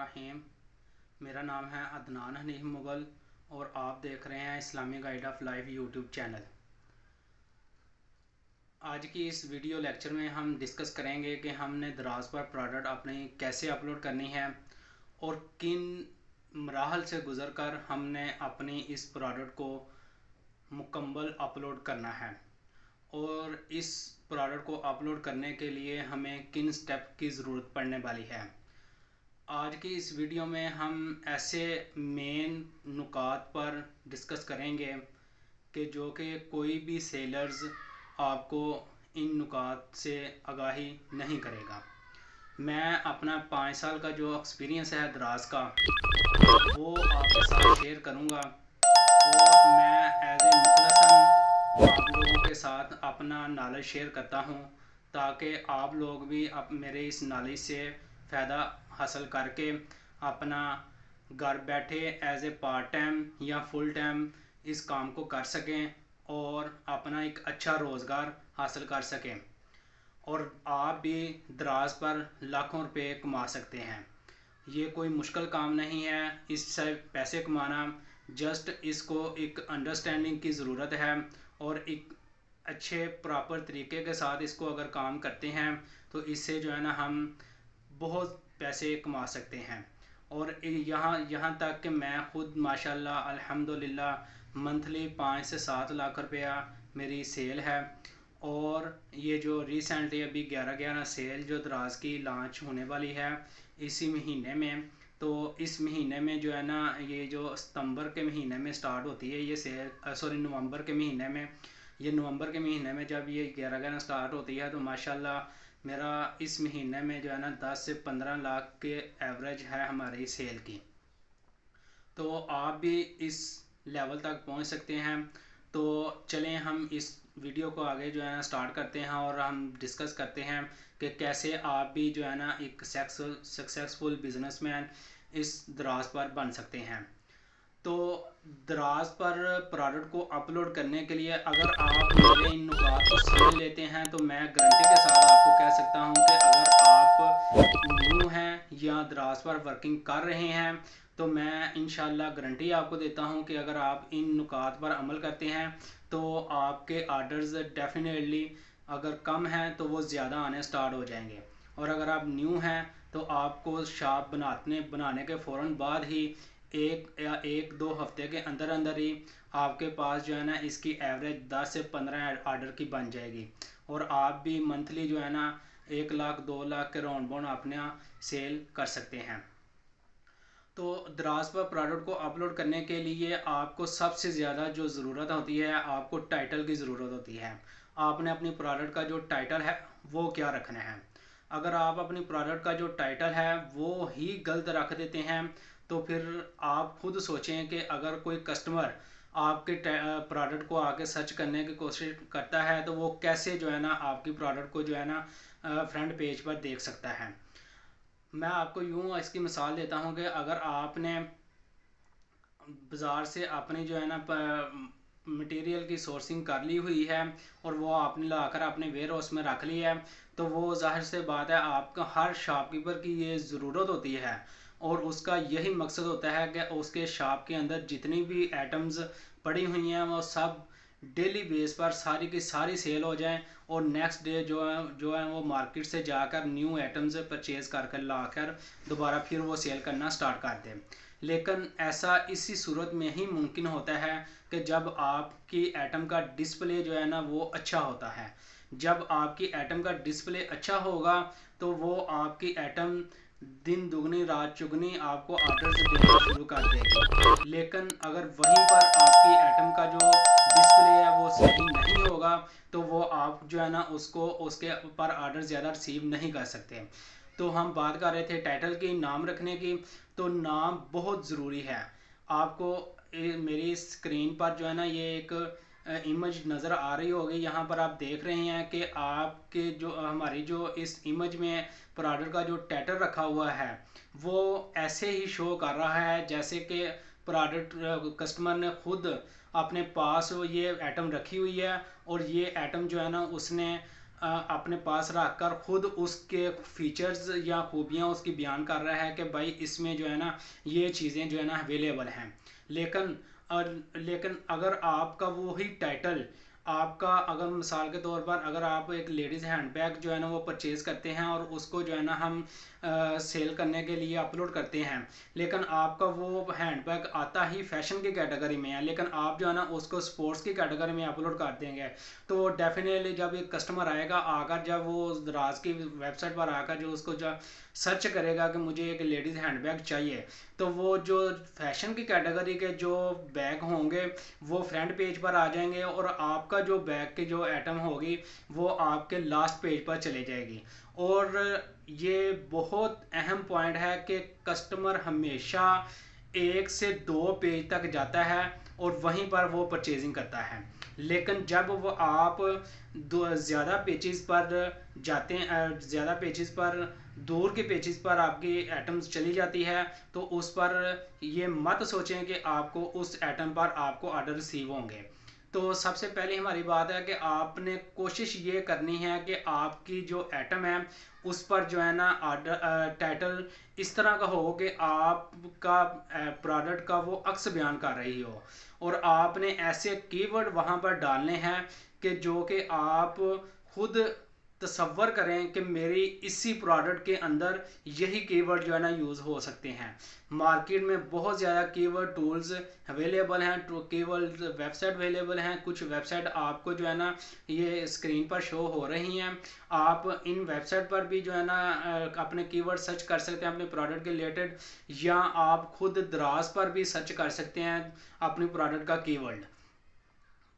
बिस्मिल्लाहिर्रहमानिर्रहीम। मेरा नाम है अदनान हनीफ मुग़ल और आप देख रहे हैं इस्लामी guide of life YouTube channel. आज की इस वीडियो लेक्चर में हम डिस्कस करेंगे कि हमने दराज पर प्रोडक्ट अपनी कैसे अपलोड करनी है और किन मराहल से गुज़र हमने अपनी इस प्रोडक्ट को मुकम्मल अपलोड करना है और इस प्रोडक्ट को अपलोड करने के लिए हमें किन स्टेप की ज़रूरत पड़ने वाली है। आज की इस वीडियो में हम ऐसे मेन नुकात पर डिस्कस करेंगे कि जो कि कोई भी सेलर्स आपको इन नुकात से आगाही नहीं करेगा। मैं अपना 5 साल का जो एक्सपीरियंस है दराज का वो आपके साथ शेयर करूंगा और मैं एज ए मुखलसन आप लोगों के साथ अपना नॉलेज शेयर करता हूं ताकि आप लोग भी मेरे इस नॉलेज से फ़ायदा हासिल करके अपना घर बैठे एज ए पार्ट टाइम या फुल टाइम इस काम को कर सकें और अपना एक अच्छा रोज़गार हासिल कर सकें और आप भी दराज पर लाखों रुपए कमा सकते हैं। ये कोई मुश्किल काम नहीं है इससे पैसे कमाना, जस्ट इसको एक अंडरस्टैंडिंग की ज़रूरत है और एक अच्छे प्रॉपर तरीके के साथ इसको अगर काम करते हैं तो इससे जो है ना हम बहुत पैसे कमा सकते हैं। और यहाँ तक कि मैं ख़ुद माशाल्लाह अल्हम्दुलिल्लाह मंथली 5 से 7 लाख रुपया मेरी सेल है और ये जो रिसेंटली अभी 11/11 सेल जो दराज की लॉन्च होने वाली है इसी महीने में, तो इस महीने में जो है ना ये जो सितंबर के महीने में स्टार्ट होती है ये सेल, नवंबर के महीने में, ये नवंबर के महीने में जब ये 11/11 स्टार्ट होती है तो माशाल्लाह मेरा इस महीने में जो है ना 10 से 15 लाख के एवरेज है हमारी सेल की। तो आप भी इस लेवल तक पहुंच सकते हैं। तो चलें हम इस वीडियो को आगे जो है ना स्टार्ट करते हैं और हम डिस्कस करते हैं कि कैसे आप भी जो है ना एक सक्सेसफुल बिजनेसमैन इस दराज पर बन सकते हैं। तो दराज पर प्रोडक्ट को अपलोड करने के लिए अगर आप मेरे इन नुकात को समझ लेते हैं तो मैं गारंटी के साथ आपको कह सकता हूं कि अगर आप न्यू हैं या दराज पर वर्किंग कर रहे हैं तो मैं इंशाल्लाह गारंटी आपको देता हूं कि अगर आप इन नुकात पर अमल करते हैं तो आपके आर्डर्स डेफिनेटली अगर कम हैं तो वो ज़्यादा आने स्टार्ट हो जाएंगे और अगर आप न्यू हैं तो आपको शॉप बनाने के फ़ौरन बाद ही एक दो हफ्ते के अंदर अंदर ही आपके पास जो है ना इसकी एवरेज 10 से 15 आर्डर की बन जाएगी और आप भी मंथली जो है ना 1 लाख 2 लाख के राउंड बाउंड अपना सेल कर सकते हैं। तो दराज पर प्रोडक्ट को अपलोड करने के लिए आपको सबसे ज़्यादा जो ज़रूरत होती है आपको टाइटल की ज़रूरत होती है। आपने अपनी प्रोडक्ट का जो टाइटल है वो क्या रखना है। अगर आप अपनी प्रोडक्ट का जो टाइटल है वो ही गलत रख देते हैं तो फिर आप खुद सोचें कि अगर कोई कस्टमर आपके प्रोडक्ट को आके सर्च करने की कोशिश करता है तो वो कैसे जो है ना आपकी प्रोडक्ट को जो है ना फ्रंट पेज पर देख सकता है। मैं आपको यूँ इसकी मिसाल देता हूँ कि अगर आपने बाज़ार से अपनी जो है ना मटेरियल की सोर्सिंग कर ली हुई है और वो आपने लाकर अपने वेयर हाउस में रख लिया है तो वो जाहिर से बात है आपका हर शॉपकीपर की ये ज़रूरत होती है और उसका यही मकसद होता है कि उसके शॉप के अंदर जितनी भी आइटम्स पड़ी हुई हैं वो सब डेली बेस पर सारी की सारी सेल हो जाएं और नेक्स्ट डे जो है वो मार्केट से जाकर न्यू आइटम्स परचेज़ कर लाकर दोबारा फिर वो सेल करना स्टार्ट कर दें। लेकिन ऐसा इसी सूरत में ही मुमकिन होता है कि जब आपकी आइटम का डिस्प्ले जो है ना वो अच्छा होता है। जब आपकी आइटम का डिस्प्ले अच्छा होगा तो वो आपकी आइटम दिन दुगनी रात चुगनी आपको ऑर्डर्स देना शुरू कर देगी। लेकिन अगर वहीं पर आपकी आइटम का जो डिस्प्ले है वो सही नहीं होगा तो वो आप जो है ना उसको उसके ऊपर ऑर्डर ज़्यादा रिसीव नहीं कर सकते। तो हम बात कर रहे थे टाइटल की, नाम रखने की। तो नाम बहुत ज़रूरी है। आपको मेरी स्क्रीन पर जो है ना ये एक इमेज नज़र आ रही होगी, यहाँ पर आप देख रहे हैं कि आपके जो हमारी जो इस इमेज में प्रोडक्ट का जो टाइटल रखा हुआ है वो ऐसे ही शो कर रहा है जैसे कि प्रोडक्ट कस्टमर ने खुद अपने पास ये आइटम रखी हुई है और ये आइटम जो है ना उसने अपने पास रख कर खुद उसके फीचर्स या खूबियाँ उसकी बयान कर रहा है कि भाई इसमें जो है ना ये चीज़ें जो है ना अवेलेबल हैं। लेकिन लेकिन अगर आपका वो ही टाइटल, आपका अगर मिसाल के तौर पर अगर आप एक लेडीज़ हैंडबैग जो है ना वो परचेज़ करते हैं और उसको जो है ना हम सेल करने के लिए अपलोड करते हैं, लेकिन आपका वो हैंडबैग आता ही फैशन की कैटेगरी में है, लेकिन आप जो है ना उसको स्पोर्ट्स की कैटेगरी में अपलोड कर देंगे, तो डेफिनेटली जब एक कस्टमर आएगा आकर जब वो दराज की वेबसाइट पर आकर जो उसको जब सर्च करेगा कि मुझे एक लेडीज़ हैंडबैग चाहिए, तो वो जो फैशन की कैटेगरी के जो बैग होंगे वो फ्रंट पेज पर आ जाएंगे और आपका जो बैग के जो आइटम होगी वो आपके लास्ट पेज पर चले जाएगी। और ये बहुत अहम पॉइंट है कि कस्टमर हमेशा 1 से 2 पेज तक जाता है और वहीं पर वो परचेजिंग करता है। लेकिन जब वो आप ज़्यादा पेजेस पर जाते हैं, ज़्यादा पेजेस पर दूर के पेजेस पर आपकी आइटम्स चली जाती है, तो उस पर ये मत सोचें कि आपको उस आइटम पर आपको ऑर्डर रिसीव होंगे। तो सबसे पहले हमारी बात है कि आपने कोशिश ये करनी है कि आपकी जो आइटम है उस पर जो है ना ऑर्डर टाइटल इस तरह का हो कि आपका प्रोडक्ट का वो अक्स बयान कर रही हो, और आपने ऐसे कीवर्ड वहाँ पर डालने हैं कि जो कि आप खुद तसव्वुर करें कि मेरी इसी प्रोडक्ट के अंदर यही कीवर्ड जो है ना यूज़ हो सकते हैं। मार्केट में बहुत ज़्यादा कीवर्ड टूल्स अवेलेबल हैं, कीवर्ड वेबसाइट अवेलेबल हैं, कुछ वेबसाइट आपको जो है ना ये स्क्रीन पर शो हो रही हैं। आप इन वेबसाइट पर भी जो है ना अपने कीवर्ड सर्च कर सकते हैं अपने प्रोडक्ट के रिलेटेड, या आप खुद दराज पर भी सर्च कर सकते हैं अपने प्रोडक्ट का कीवर्ड।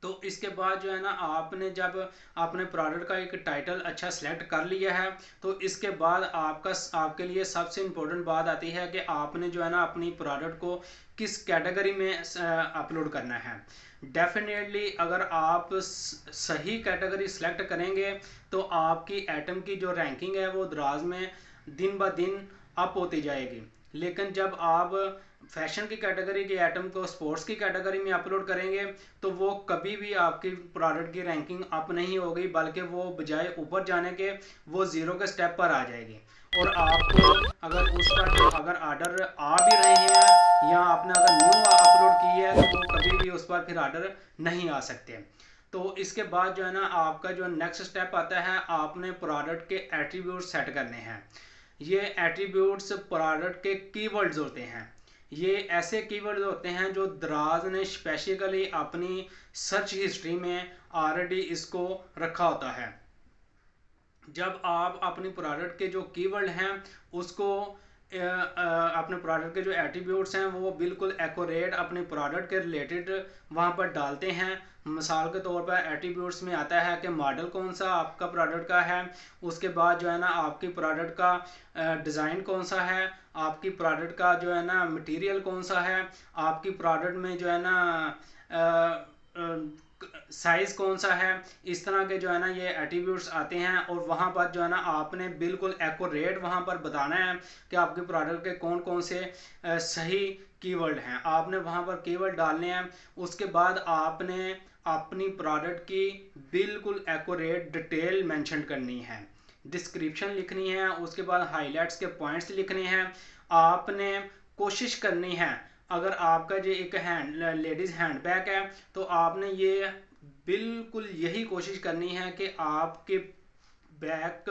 तो इसके बाद जो है ना आपने जब आपने प्रोडक्ट का एक टाइटल अच्छा सेलेक्ट कर लिया है, तो इसके बाद आपके लिए सबसे इम्पोर्टेंट बात आती है कि आपने जो है ना अपनी प्रोडक्ट को किस कैटेगरी में अपलोड करना है। डेफिनेटली अगर आप सही कैटेगरी सेलेक्ट करेंगे तो आपकी आइटम की जो रैंकिंग है वो दराज में दिन ब दिन अप होती जाएगी। लेकिन जब आप फैशन की कैटेगरी के आइटम को स्पोर्ट्स की कैटेगरी में अपलोड करेंगे तो वो कभी भी आपकी प्रोडक्ट की रैंकिंग अप नहीं होगी, बल्कि वो बजाय ऊपर जाने के वो ज़ीरो के स्टेप पर आ जाएगी। और आपको अगर उस पर जो अगर ऑर्डर आ भी रहे हैं या आपने अगर न्यू अपलोड की है तो वो कभी भी उस पर फिर ऑर्डर नहीं आ सकते। तो इसके बाद जो है ना आपका जो नेक्स्ट स्टेप आता है, आपने प्रोडक्ट के एट्रीब्यूट सेट करने हैं। ये एट्रीब्यूट्स प्रोडक्ट के कीवर्ड्स होते हैं। ये ऐसे कीवर्ड्स होते हैं जो दराज ने स्पेसिफिकली अपनी सर्च हिस्ट्री में ऑलरेडी इसको रखा होता है। जब आप अपनी प्रोडक्ट के जो कीवर्ड हैं उसको अपने प्रोडक्ट के जो एट्रीब्यूट्स हैं वो बिल्कुल एक्यूरेट अपने प्रोडक्ट के रिलेटेड वहाँ पर डालते हैं। मिसाल के तौर पर एट्रीब्यूट्स में आता है कि मॉडल कौन सा आपका प्रोडक्ट का है, उसके बाद जो है ना आपकी प्रोडक्ट का डिज़ाइन कौन सा है, आपकी प्रोडक्ट का जो है ना मटेरियल कौन सा है, आपकी प्रोडक्ट में जो है ना साइज़ कौन सा है। इस तरह के जो है ना ये एट्रीब्यूट्स आते हैं और वहाँ पर जो है ना आपने बिल्कुल एक्यूरेट वहाँ पर बताना है कि आपके प्रोडक्ट के कौन कौन से सही कीवर्ड हैं, आपने वहाँ पर कीवर्ड डालने हैं। उसके बाद आपने अपनी प्रोडक्ट की बिल्कुल एक्यूरेट डिटेल मेंशन करनी है, डिस्क्रिप्शन लिखनी है, उसके बाद हाइलाइट्स के पॉइंट्स लिखने हैं। आपने कोशिश करनी है, अगर आपका जो एक लेडीज़ हैंडबैग है तो आपने ये बिल्कुल यही कोशिश करनी है कि आपके बैग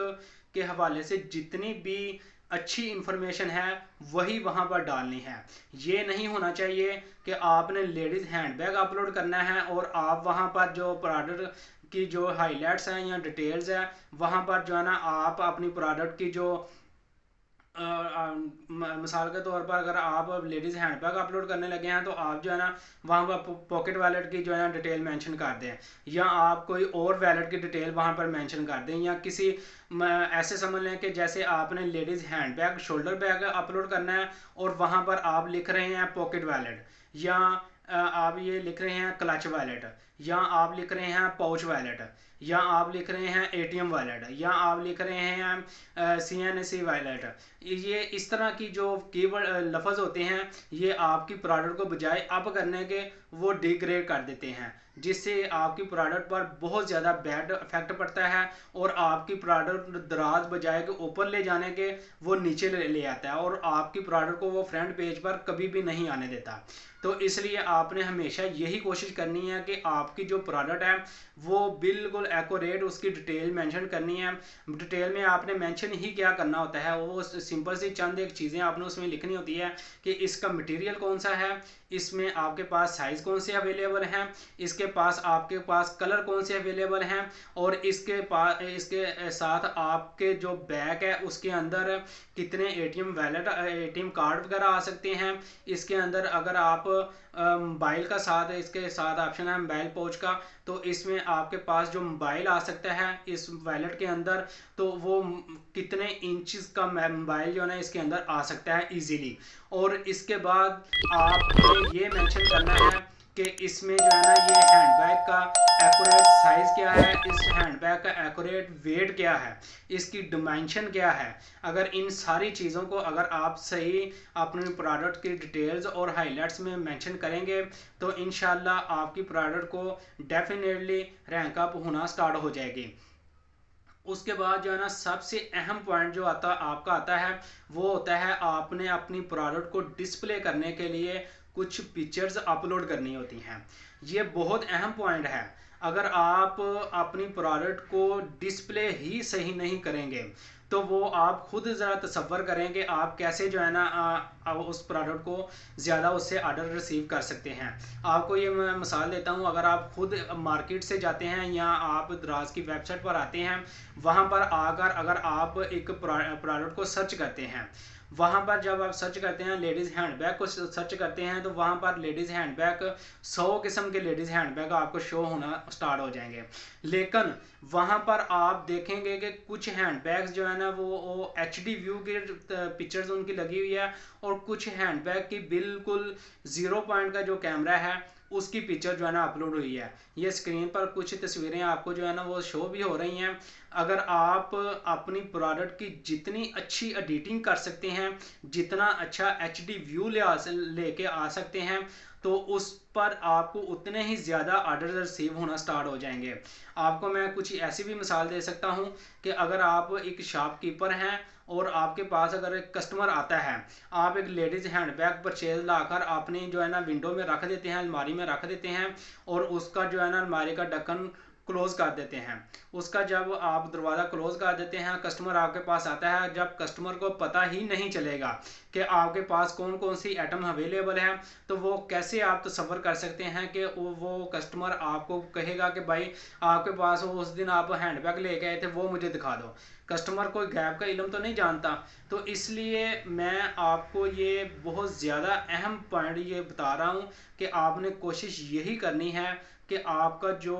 के हवाले से जितनी भी अच्छी इंफॉर्मेशन है वही वहाँ पर डालनी है। ये नहीं होना चाहिए कि आपने लेडीज़ हैंडबैग अपलोड करना है और आप वहाँ पर जो प्रोडक्ट की जो हाइलाइट्स हैं या डिटेल्स हैं वहाँ पर जो है ना आप अपनी प्रोडक्ट की जो मिसाल के तौर पर अगर आप लेडीज़ हैंडबैग अपलोड करने लगे हैं तो आप जो है ना वहाँ पर पॉकेट वॉलेट की जो है ना डिटेल मेंशन कर दें, या आप कोई और वॉलेट की डिटेल वहाँ पर मेंशन कर दें, या किसी ऐसे समझ लें कि जैसे आपने ladies handbag shoulder bag upload करना है और वहाँ पर आप लिख रहे हैं पॉकेट वॉलेट, या आप ये लिख रहे हैं क्लच वॉलेट, या आप लिख रहे हैं पाउच वॉलेट, या आप लिख रहे हैं एटीएम वॉलेट, या आप लिख रहे हैं CNC वॉलेट, ये इस तरह की जो कीवर्ड लफ्ज़ होते हैं ये आपकी प्रोडक्ट को बजाय अप करने के वो डिग्रेड कर देते हैं, जिससे आपकी प्रोडक्ट पर बहुत ज़्यादा बैड इफेक्ट पड़ता है और आपकी प्रोडक्ट दराज बजाय के ऊपर ले जाने के वो नीचे ले आता है और आपकी प्रोडक्ट को वो फ्रंट पेज पर कभी भी नहीं आने देता। तो इसलिए आपने हमेशा यही कोशिश करनी है कि आपकी जो प्रोडक्ट है वो बिल्कुल एक्यूरेट उसकी डिटेल मेंशन करनी है। डिटेल में आपने मेंशन ही क्या करना होता है, वो सिंपल सी चंद एक चीज़ें आपने उसमें लिखनी होती है कि इसका मटेरियल कौन सा है, इसमें आपके पास साइज़ कौन से अवेलेबल हैं, इसके पास आपके पास कलर कौन से अवेलेबल हैं, और इसके साथ आपके जो बैग है उसके अंदर कितने एटीएम कार्ड वगैरह आ सकते हैं। इसके अंदर अगर आप मोबाइल का साथ इसके साथ ऑप्शन है मोबाइल पाउच का, तो इसमें आपके पास जो मोबाइल आ सकता है इस वॉलेट के अंदर, तो वो कितने इंचेस का मोबाइल जो है ना इसके अंदर आ सकता है इजीली। और इसके बाद आपने ये मेंशन करना है कि इसमें जो है ना ये हैंडबैग का एक्यूरेट साइज़ क्या है, इस हैंडबैग का एक्यूरेट वेट क्या है, इसकी डिमेंशन क्या है। अगर इन सारी चीज़ों को अगर आप सही अपने प्रोडक्ट की डिटेल्स और हाइलाइट्स में मेंशन करेंगे तो इंशाल्लाह आपकी प्रोडक्ट को डेफिनेटली रैंक अप होना स्टार्ट हो जाएगी। उसके बाद जो है ना सबसे अहम पॉइंट जो आपका आता है वो होता है आपने अपनी प्रोडक्ट को डिस्प्ले करने के लिए कुछ पिक्चर्स अपलोड करनी होती हैं। ये बहुत अहम पॉइंट है। अगर आप अपनी प्रोडक्ट को डिस्प्ले ही सही नहीं करेंगे तो वो आप खुद ज़रा तसव्वुर करें कि आप कैसे जो है ना उस प्रोडक्ट को ज़्यादा उससे ऑर्डर रिसीव कर सकते हैं। आपको ये मैं मिसाल देता हूँ, अगर आप खुद मार्केट से जाते हैं या आप दराज की वेबसाइट पर आते हैं, वहाँ पर आकर अगर आप एक प्रोडक्ट को सर्च करते हैं, वहाँ पर जब आप सर्च करते हैं लेडीज़ हैंडबैग को सर्च करते हैं तो वहाँ पर लेडीज़ हैंडबैग 100 किस्म के लेडीज़ हैंडबैग आपको शो होना स्टार्ट हो जाएंगे। लेकिन वहाँ पर आप देखेंगे कि कुछ हैंडबैग्स जो है ना वो HD व्यू के पिक्चर्स उनकी लगी हुई है, और कुछ हैंडबैग की बिल्कुल 0 पॉइंट का जो कैमरा है उसकी पिक्चर जो है ना अपलोड हुई है। ये स्क्रीन पर कुछ तस्वीरें आपको जो है ना वो शो भी हो रही हैं। अगर आप अपनी प्रोडक्ट की जितनी अच्छी एडिटिंग कर सकते हैं, जितना अच्छा HD व्यू लेके आ सकते हैं, तो उस पर आपको उतने ही ज़्यादा ऑर्डर रिसीव होना स्टार्ट हो जाएंगे। आपको मैं कुछ ऐसी भी मिसाल दे सकता हूँ कि अगर आप एक शॉपकीपर हैं और आपके पास अगर एक कस्टमर आता है, आप एक लेडीज़ हैंडबैग परचेज लाकर अपनी जो है ना विंडो में रख देते हैं, अलमारी में रख देते हैं, और उसका जो है ना अलमारी का ढक्कन क्लोज कर देते हैं। उसका जब आप दरवाज़ा क्लोज कर देते हैं, कस्टमर आपके पास आता है, जब कस्टमर को पता ही नहीं चलेगा कि आपके पास कौन कौन सी आइटम अवेलेबल है, तो वो कैसे आप तसव्वुर कर सकते हैं कि वो कस्टमर आपको कहेगा कि भाई आपके पास वो उस दिन आप हैंडबैग लेके आए थे वो मुझे दिखा दो। कस्टमर कोई गैप का इल्म तो नहीं जानता। तो इसलिए मैं आपको ये बहुत ज़्यादा अहम पॉइंट ये बता रहा हूँ कि आपने कोशिश यही करनी है कि आपका जो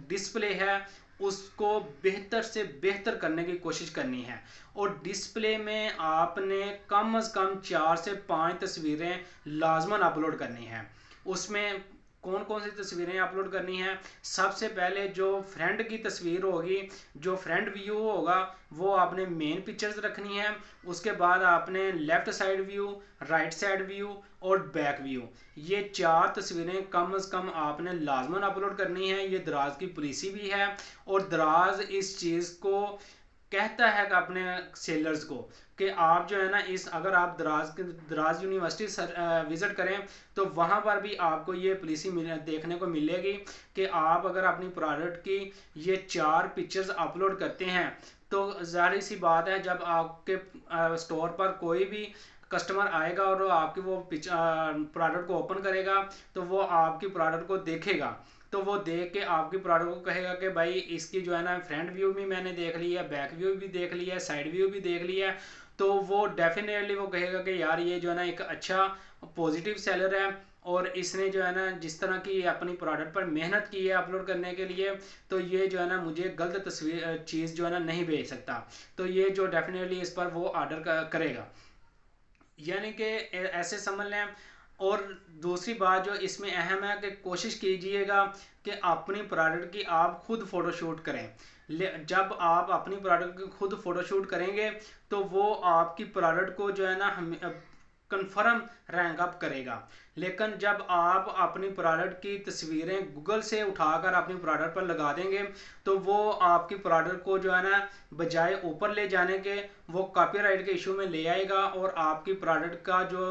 डिस्प्ले है उसको बेहतर से बेहतर करने की कोशिश करनी है, और डिस्प्ले में आपने कम से कम 4 से 5 तस्वीरें लाजमन अपलोड करनी है। उसमें कौन कौन सी तस्वीरें अपलोड करनी है? सबसे पहले जो फ्रंट की तस्वीर होगी, जो फ्रंट व्यू होगा, वो आपने मेन पिक्चर्स रखनी है। उसके बाद आपने left side view, right side view और बैक व्यू, ये 4 तस्वीरें कम से कम आपने लाजमन अपलोड करनी है। ये दराज की पॉलिसी भी है, और दराज इस चीज़ को कहता है कि अपने सेलर्स को कि आप जो है ना अगर आप दराज यूनिवर्सिटी विज़िट करें तो वहाँ पर भी आपको ये पॉलिसी देखने को मिलेगी कि आप अगर अपनी प्रोडक्ट की ये 4 पिक्चर्स अपलोड करते हैं तो ज़ाहिर सी बात है जब आपके स्टोर पर कोई भी कस्टमर आएगा और आपकी वो प्रोडक्ट को ओपन करेगा तो वो आपकी प्रोडक्ट को देखेगा, तो वो देख के आपकी प्रोडक्ट को कहेगा कि भाई इसकी जो है ना फ्रंट व्यू भी मैंने देख लिया है, बैक व्यू भी देख लिया है, साइड व्यू भी देख लिया है। तो वो डेफिनेटली वो कहेगा कि यार ये जो है ना एक अच्छा पॉजिटिव सेलर है, और इसने जो है ना जिस तरह की अपनी प्रोडक्ट पर मेहनत की है अपलोड करने के लिए, तो ये जो है ना मुझे गलत चीज़ जो है ना नहीं भेज सकता। तो ये जो डेफिनेटली इस पर वो ऑर्डर करेगा। यानी कि ऐसे समझ लें और दूसरी बात जो इसमें अहम है कि कोशिश कीजिएगा कि अपनी प्रोडक्ट की आप खुद फ़ोटोशूट करें। जब आप अपनी प्रोडक्ट की खुद फ़ोटोशूट करेंगे तो वो आपकी प्रोडक्ट को जो है ना हम कंफर्म रैंक अप करेगा। लेकिन जब आप अपनी प्रोडक्ट की तस्वीरें गूगल से उठाकर अपनी प्रोडक्ट पर लगा देंगे तो वो आपकी प्रोडक्ट को जो है ना बजाय ऊपर ले जाने के वो कॉपीराइट के इशू में ले आएगा और आपकी प्रोडक्ट का जो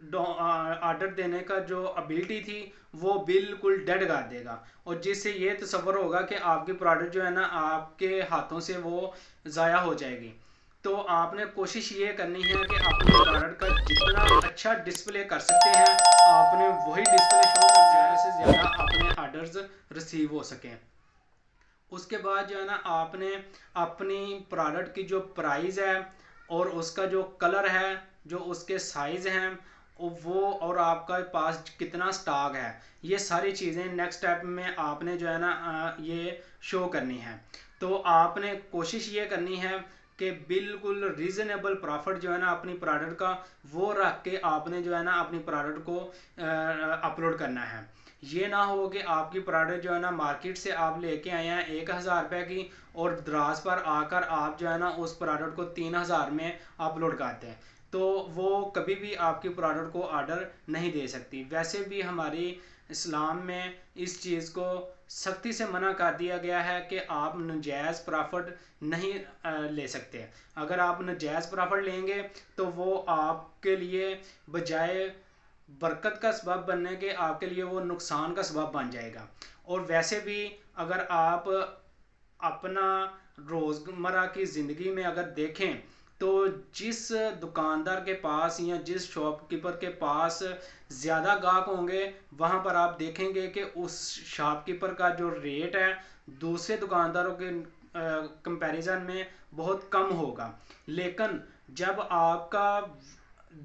ऑर्डर देने का जो एबिलिटी थी वो बिल्कुल डेड कर देगा। और जिससे ये तस्वर होगा कि आपकी प्रोडक्ट जो है ना आपके हाथों से वो ज़ाया हो जाएगी। तो आपने कोशिश ये करनी है कि अपने प्रोडक्ट का जितना अच्छा डिस्प्ले कर सकते हैं आपने वही डिस्प्ले शो कर ज़्यादा से ज़्यादा अपने ऑर्डर्स रिसीव हो सकें। उसके बाद जो है ना आपने अपनी प्रोडक्ट की जो प्राइस है और उसका जो कलर है, जो उसके साइज़ हैं वो, और आपका पास कितना स्टॉक है, ये सारी चीज़ें नेक्स्ट स्टेप में आपने जो है ना ये शो करनी है। तो आपने कोशिश ये करनी है कि बिल्कुल रीज़नेबल प्रॉफिट जो है ना अपनी प्रोडक्ट का वो रख के आपने जो है ना अपनी प्रोडक्ट को अपलोड करना है। ये ना हो कि आपकी प्रोडक्ट जो है ना मार्केट से आप लेके आए हैं 1000 रुपये की और द्रास पर आकर आप जो है ना उस प्रोडक्ट को 3000 में अपलोड करते हैं, तो वो कभी भी आपकी प्रोडक्ट को ऑर्डर नहीं दे सकती। वैसे भी हमारी इस्लाम में इस चीज़ को सख्ती से मना कर दिया गया है कि आप नजायज़ प्रॉफिट नहीं ले सकते। अगर आप नजायज़ प्रॉफिट लेंगे तो वो आपके लिए बजाय बरकत का सबब बनने के आपके लिए वो नुकसान का सबब बन जाएगा। और वैसे भी अगर आप अपना रोज़मर्रा की ज़िंदगी में अगर देखें तो जिस दुकानदार के पास या जिस शॉपकीपर के पास ज़्यादा गाहक होंगे वहाँ पर आप देखेंगे कि उस शॉपकीपर का जो रेट है दूसरे दुकानदारों के कंपैरिजन में बहुत कम होगा। लेकिन जब आपका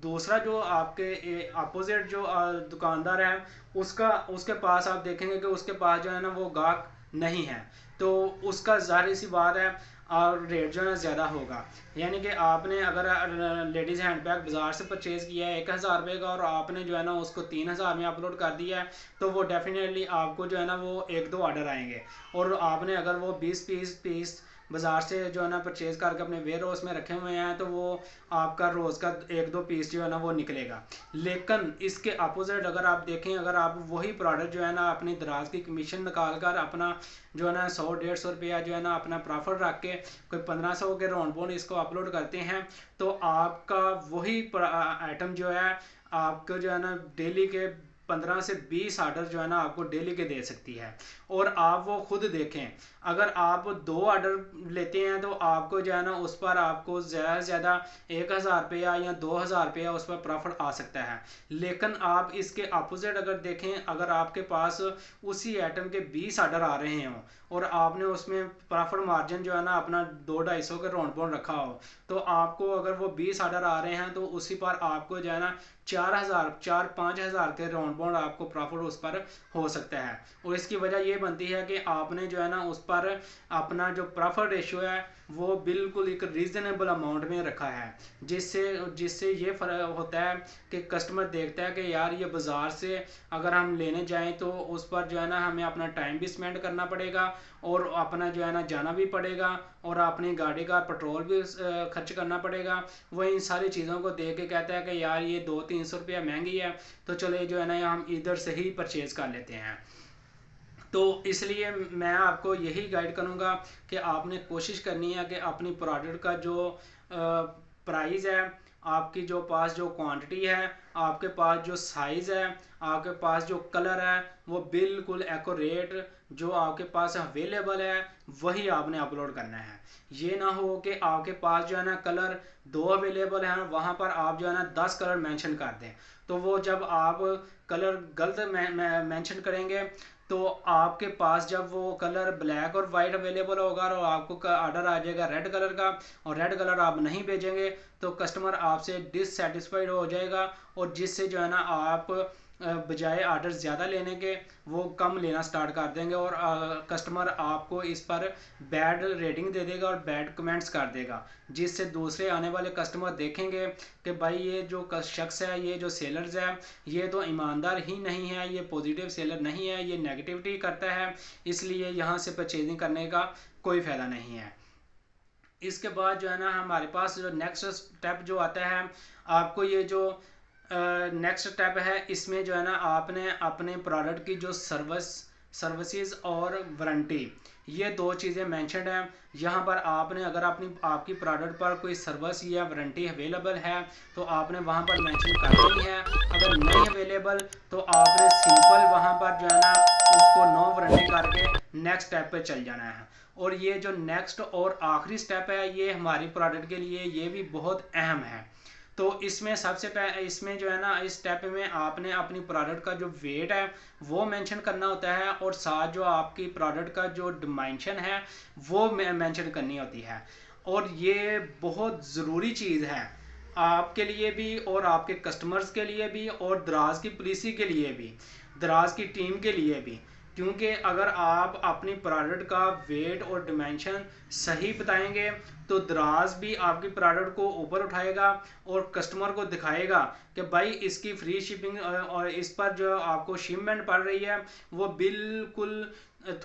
दूसरा जो आपके अपोजिट जो दुकानदार है उसके पास आप देखेंगे कि उसके पास जो है ना वो गाहक नहीं है, तो उसका ज़ाहिर सी बात है और रेट जो है ज़्यादा होगा। यानी कि आपने अगर लेडीज़ हैंडबैग बाज़ार से परचेज़ किया है 1000 रुपये का और आपने जो है ना उसको 3000 में अपलोड कर दिया है तो वो डेफिनेटली आपको जो है ना वो 1-2 ऑर्डर आएंगे। और आपने अगर वो 20 पीस बाज़ार से जो है ना परचेज़ करके अपने वेयर हाउस में रखे हुए हैं तो वो आपका रोज़ का 1-2 पीस जो है ना वो निकलेगा। लेकिन इसके अपोजिट अगर आप देखें, अगर आप वही प्रोडक्ट जो है ना अपनी दराज की कमीशन निकाल कर अपना जो है ना 100-150 रुपया जो है ना अपना प्रॉफिट रख के कोई 1500 के राउंड बोन इसको अपलोड करते हैं तो आपका वही आइटम जो है आपको जो है ना डेली के 15 से 20 ऑर्डर जो है ना आपको डेली के दे सकती है। और आप वो खुद देखें, अगर आप 2 ऑर्डर लेते हैं तो आपको जो है ना उस पर आपको ज़्यादा से ज़्यादा 1000 रुपया या 2000 रुपया उस पर प्रॉफिट आ सकता है। लेकिन आप इसके अपोजिट अगर देखें, अगर आपके पास उसी आइटम के 20 ऑर्डर आ रहे हों और आपने उसमें प्रॉफिट मार्जिन जो है ना अपना 200-250 के राउंड बोन रखा हो तो आपको अगर वो 20 ऑर्डर आ रहे हैं तो उसी पर आपको जो है ना 4,000-5,000 के राउंड बोन आपको प्रॉफिट उस पर हो सकता है। और इसकी वजह ये बनती है कि आपने जो है ना उस पर अपना जो प्रॉफिट रेशियो है वो बिल्कुल एक रीज़नेबल अमाउंट में रखा है, जिससे जिससे ये फ़र्क होता है कि कस्टमर देखता है कि यार ये बाज़ार से अगर हम लेने जाएं तो उस पर जो है ना हमें अपना टाइम भी स्पेंड करना पड़ेगा और अपना जो है ना जाना भी पड़ेगा और अपनी गाड़ी का पेट्रोल भी खर्च करना पड़ेगा। वो इन सारी चीज़ों को देख के कहता है कि यार ये 200-300 रुपया महंगी है तो चले जो है ना हम इधर से ही परचेज़ कर लेते हैं। तो इसलिए मैं आपको यही गाइड करूँगा कि आपने कोशिश करनी है कि अपनी प्रोडक्ट का जो प्राइस है, आपकी जो पास जो क्वांटिटी है, आपके पास जो साइज़ है, आपके पास जो कलर है वो बिल्कुल एक्यूरेट जो आपके पास अवेलेबल है वही आपने अपलोड करना है। ये ना हो कि आपके पास जो है ना कलर 2 अवेलेबल हैं वहाँ पर आप जो है ना 10 कलर मेंशन कर दें तो वो जब आप कलर गलत मेंशन करेंगे तो आपके पास जब वो कलर ब्लैक और वाइट अवेलेबल होगा और आपको ऑर्डर आ जाएगा रेड कलर का और रेड कलर आप नहीं भेजेंगे तो कस्टमर आपसे डिससेटिस्फाइड हो जाएगा और जिससे जो है ना आप बजाय आर्डर ज़्यादा लेने के वो कम लेना स्टार्ट कर देंगे और कस्टमर आपको इस पर बैड रेटिंग दे देगा और बैड कमेंट्स कर देगा, जिससे दूसरे आने वाले कस्टमर देखेंगे कि भाई ये जो शख्स है, ये जो सेलर्स है, ये तो ईमानदार ही नहीं है, ये पॉजिटिव सेलर नहीं है, ये नेगेटिविटी करता है, इसलिए यहाँ से परचेजिंग करने का कोई फ़ायदा नहीं है। इसके बाद जो है ना हमारे पास जो नेक्स्ट स्टेप जो आता है, आपको ये जो नेक्स्ट स्टेप है, इसमें जो है ना आपने अपने प्रोडक्ट की जो सर्विसेज और वारंटी, ये दो चीज़ें मेंशन्ड हैं यहाँ पर। आपने अगर आपकी प्रोडक्ट पर कोई सर्विस या वारंटी अवेलेबल है तो आपने वहाँ पर मेंशन करनी है। अगर नहीं अवेलेबल तो आपने सिंपल वहाँ पर जो है ना उसको नो वारंटी करके नेक्स्ट स्टेप पे चल जाना है। और ये जो नेक्स्ट और आखिरी स्टेप है, ये हमारी प्रोडक्ट के लिए ये भी बहुत अहम है। तो इसमें इसमें जो है ना इस स्टेप में आपने अपनी प्रोडक्ट का जो वेट है वो मेंशन करना होता है और साथ जो आपकी प्रोडक्ट का जो डिमेंशन है वो मेंशन करनी होती है। और ये बहुत ज़रूरी चीज़ है आपके लिए भी और आपके कस्टमर्स के लिए भी और दराज की पॉलिसी के लिए भी, दराज की टीम के लिए भी। क्योंकि अगर आप अपनी प्रोडक्ट का वेट और डिमेंशन सही बताएंगे तो दराज भी आपकी प्रोडक्ट को ऊपर उठाएगा और कस्टमर को दिखाएगा कि भाई इसकी फ्री शिपिंग और इस पर जो आपको शिपमेंट पड़ रही है वो बिल्कुल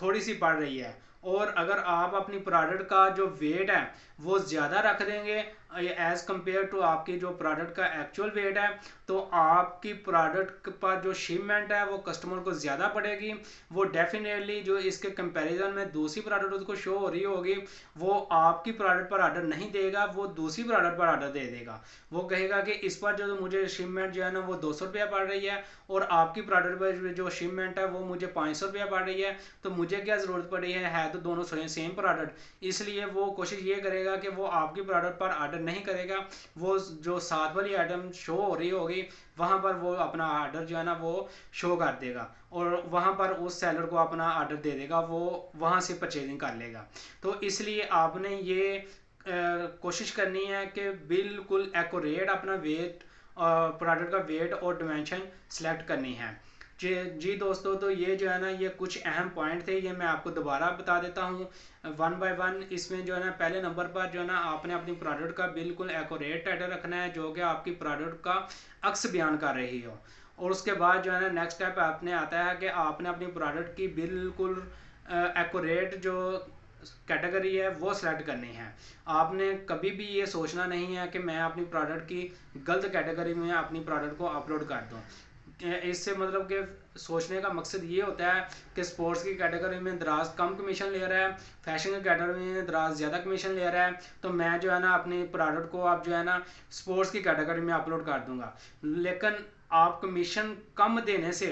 थोड़ी सी पड़ रही है। और अगर आप अपनी प्रोडक्ट का जो वेट है वो ज़्यादा रख देंगे एज़ कम्पेयर टू आपकी जो प्रोडक्ट का एक्चुअल वेट है, तो आपकी प्रोडक्ट पर जो शिपमेंट है वो कस्टमर को ज़्यादा पड़ेगी। वो डेफिनेटली जो इसके कंपैरिजन में दूसरी प्रोडक्ट उसको शो हो रही होगी, वो आपकी प्रोडक्ट पर ऑर्डर नहीं देगा, वो दूसरी प्रोडक्ट पर ऑर्डर दे देगा। वो कहेगा कि इस पर जो मुझे शिपमेंट जो है ना वो 200 रुपया पड़ रही है और आपकी प्रोडक्ट पर जो शिपमेंट है वो मुझे 500 रुपया पड़ रही है, तो मुझे क्या ज़रूरत पड़ी है तो दोनों सेम प्रोडक्ट। इसलिए वो कोशिश ये करेगा कि वो आपकी प्रोडक्ट पर ऑर्डर नहीं करेगा, वो जो साथ वाली आइटम शो हो रही होगी वहाँ पर वो अपना ऑर्डर जो है ना वो शो कर देगा और वहाँ पर उस सेलर को अपना ऑर्डर दे देगा, वो वहाँ से परचेजिंग कर लेगा। तो इसलिए आपने ये कोशिश करनी है कि बिल्कुल एक्यूरेट अपना वेट, प्रोडक्ट का वेट और डिमेंशन सेलेक्ट करनी है। जी दोस्तों, तो ये जो है ना ये कुछ अहम पॉइंट थे, ये मैं आपको दोबारा बता देता हूँ वन बाय वन। इसमें जो है ना पहले नंबर पर जो है ना आपने अपनी प्रोडक्ट का बिल्कुल एक्यूरेट टाइटल रखना है जो कि आपकी प्रोडक्ट का अक्स बयान कर रही हो। और उसके बाद जो है ना नेक्स्ट स्टेप आपने आता है कि आपने अपनी प्रोडक्ट की बिल्कुल एक्यूरेट जो कैटेगरी है वो सिलेक्ट करनी है। आपने कभी भी ये सोचना नहीं है कि मैं अपनी प्रोडक्ट की गलत कैटेगरी में अपनी प्रोडक्ट को अपलोड कर दूँ। इससे मतलब कि सोचने का मकसद ये होता है कि स्पोर्ट्स की कैटेगरी में दराज कम कमीशन ले रहा है, फैशन की कैटेगरी में दराज ज़्यादा कमीशन ले रहा है, तो मैं जो है ना अपनी प्रोडक्ट को अब जो है ना स्पोर्ट्स की कैटेगरी में अपलोड कर दूंगा। लेकिन आप कमीशन कम देने से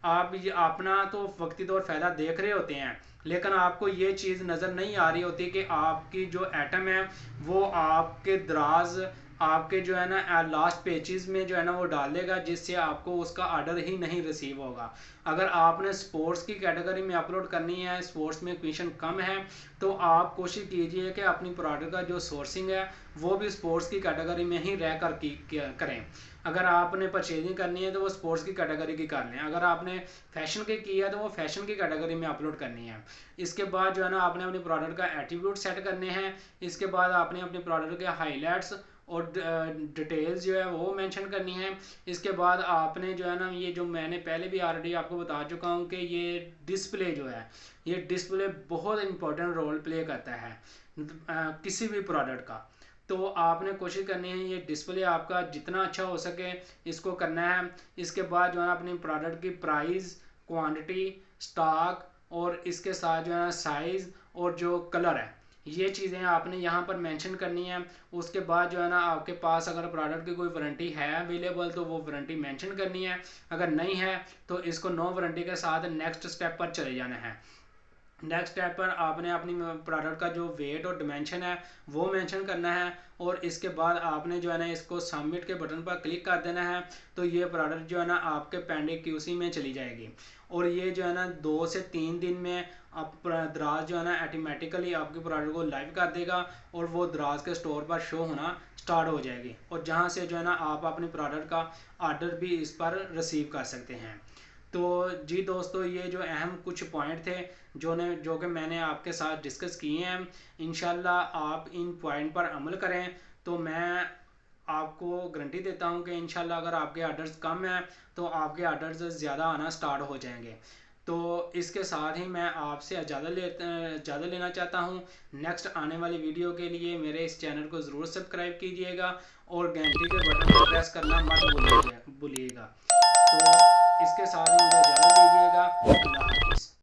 आप ये अपना तो वक्ती तौर फ़ायदा देख रहे होते हैं, लेकिन आपको ये चीज़ नज़र नहीं आ रही होती कि आपकी जो आइटम है वो आपके दराज आपके जो है ना लास्ट पेजेस में जो है ना वो डाल देगा, जिससे आपको उसका ऑर्डर ही नहीं रिसीव होगा। अगर आपने स्पोर्ट्स की कैटेगरी में अपलोड करनी है, स्पोर्ट्स में कमीशन कम है, तो आप कोशिश कीजिए कि अपनी प्रोडक्ट का जो सोर्सिंग है वो भी स्पोर्ट्स की कैटेगरी में ही रह कर करें। अगर आपने परचेजिंग करनी है तो वो स्पोर्ट्स की कैटेगरी की कर लें, अगर आपने फैशन की है तो वो फैशन की कैटेगरी में अपलोड करनी है। इसके बाद जो है ना आपने अपनी प्रोडक्ट का एट्रीब्यूट सेट करने हैं। इसके बाद आपने अपनी प्रोडक्ट के हाईलाइट्स और डिटेल्स जो है वो मेंशन करनी है। इसके बाद आपने जो है ना ये जो मैंने पहले भी ऑलरेडी आपको बता चुका हूँ कि ये डिस्प्ले जो है, ये डिस्प्ले बहुत इंपॉर्टेंट रोल प्ले करता है किसी भी प्रोडक्ट का। तो आपने कोशिश करनी है ये डिस्प्ले आपका जितना अच्छा हो सके इसको करना है। इसके बाद जो है अपनी प्रोडक्ट की प्राइस, क्वांटिटी, स्टॉक और इसके साथ जो है साइज़ और जो कलर है, ये चीज़ें आपने यहाँ पर मेंशन करनी है। उसके बाद जो है ना आपके पास अगर प्रोडक्ट की कोई वारंटी है अवेलेबल तो वो वारंटी मेंशन करनी है, अगर नहीं है तो इसको नो वारंटी के साथ नेक्स्ट स्टेप पर चले जाना है। नेक्स्ट स्टेप पर आपने अपनी प्रोडक्ट का जो वेट और डिमेंशन है वो मेंशन करना है, और इसके बाद आपने जो है ना इसको सबमिट के बटन पर क्लिक कर देना है। तो ये प्रोडक्ट जो है ना आपके पेंडिंग क्यूसी में चली जाएगी, और ये जो है ना 2 से 3 दिन में आप दराज जो है ना ऑटोमेटिकली आपके प्रोडक्ट को लाइव कर देगा, और वो दराज के स्टोर पर शो होना स्टार्ट हो जाएगी, और जहाँ से जो है ना आप अपने प्रोडक्ट का ऑर्डर भी इस पर रिसीव कर सकते हैं। तो जी दोस्तों, ये जो अहम कुछ पॉइंट थे जो कि मैंने आपके साथ डिस्कस किए हैं। इंशाल्लाह आप इन पॉइंट पर अमल करें तो मैं आपको गारंटी देता हूं कि इंशाल्लाह अगर आपके ऑर्डर्स कम हैं तो आपके ऑर्डर्स ज़्यादा आना स्टार्ट हो जाएंगे। तो इसके साथ ही मैं आपसे इजाज़त लेना चाहता हूं। नेक्स्ट आने वाली वीडियो के लिए मेरे इस चैनल को ज़रूर सब्सक्राइब कीजिएगा, और घंटी के बटन को प्रेस करना मत भूलिएगा। तो इसके साथ ही मुझे इजाज़त दीजिएगा। अल्लाह हाफ़िज़।